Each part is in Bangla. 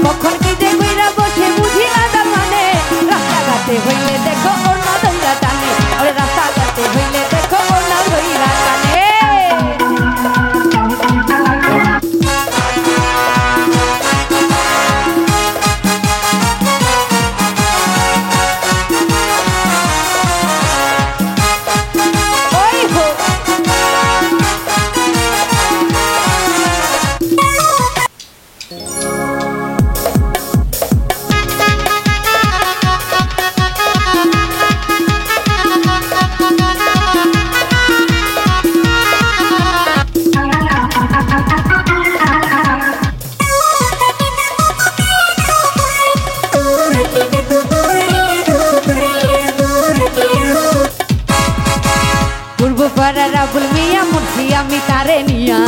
কখন কি যে কইরা বসে বুঝি না তার মানে রাস্তাঘাটে হইলে দেখো ওর না ধইরা টানে ওরে রাস্তাঘাটে হইলে দেখো ওর না ধইরা টানে পূর্বপাড়ার আবুল মিয়া মুন্সি আমি তারে নিয়া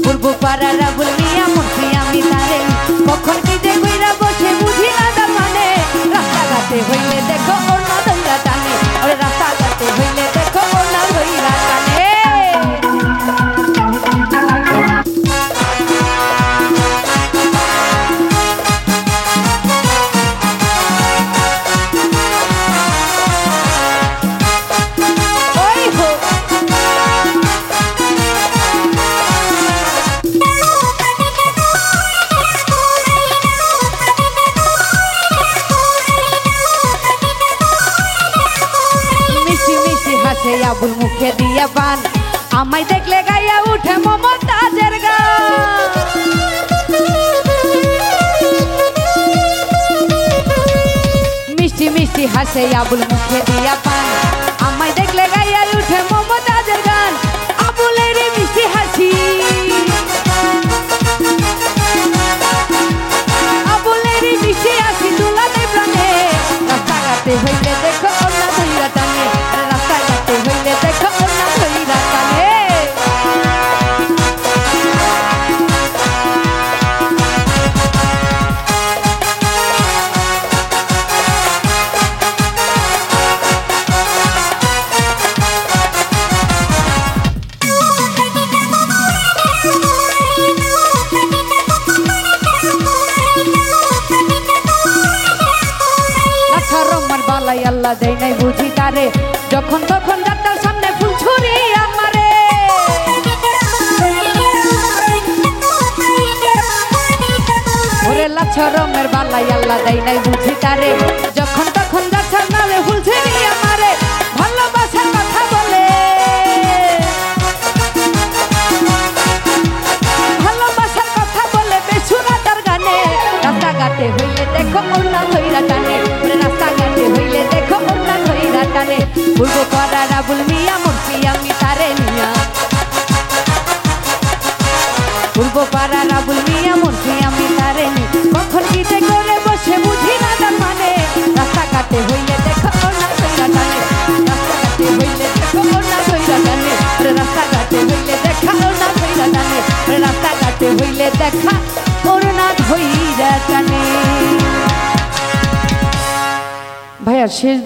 পূর্বপাড়ার আবুল মিয়া মুন্সি আমি তারে কখন কি যে কইরা বসে বুঝি না তার মানে রাস্তাঘাটে হইলে দেখো ওর না ধইরা টানে ওরে রাস্তাঘাটে হইলে দেখো ওর না ধইরা টানে আবুল মুখে দিয়া পান আমায় দেখলে গাইয়া উঠে মমতাজের গান মিষ্টি মিষ্টি হাসে আবুল মুখে দিয়া পান আমায় দেখলে গাইয়া উঠে মমতাজের গান আবুলের মিষ্টি হাসি আবুলের মিষ্টি হাসি দুলাতে প্রাণে রাস্তাঘাটে হইলে দেখো ওনা ধইরা টানে হইলে দেখো ওনা ধইরা টানে আল্লাহ দেয় নাই বুঝি তারে যখন তখন ডাক্তার সামনে ফুল ছুরি আমারে ওরে লাছরমের বালাই আল্লাহ দেয় নাই বুঝি তারে যখন তখন ডাক্তার নামে ফুল ছুরি আমারে ভালোবাসার কথা বলে ভালোবাসার কথা বলে বেসুরা তার গানে রাস্তাঘাটে হইলে দেখো ওনা ধইরা টানে ওরে রাস্তাঘাটে হইলে দেখো ওনা ধইরা টানে পূর্বপাড়ার আবুল মিয়া মুন্সি আমি তারে নিয়া পূর্বপাড়ার আবুল মিয়া মুন্সি আমি তারে নি কখন কি যে করে বসে বুঝি না তার মানে রাস্তাঘাটে হইলে দেখো ওনা ধইরা টানে রাস্তাঘাটে হইলে দেখো ওনা ধইরা টানে ওরে রাস্তাঘাটে হইলে দেখা ওনা ধইরা টানে ওরে রাস্তাঘাটে হইলে দেখা ওনা ধইরা টানে ভাইয়া শেষ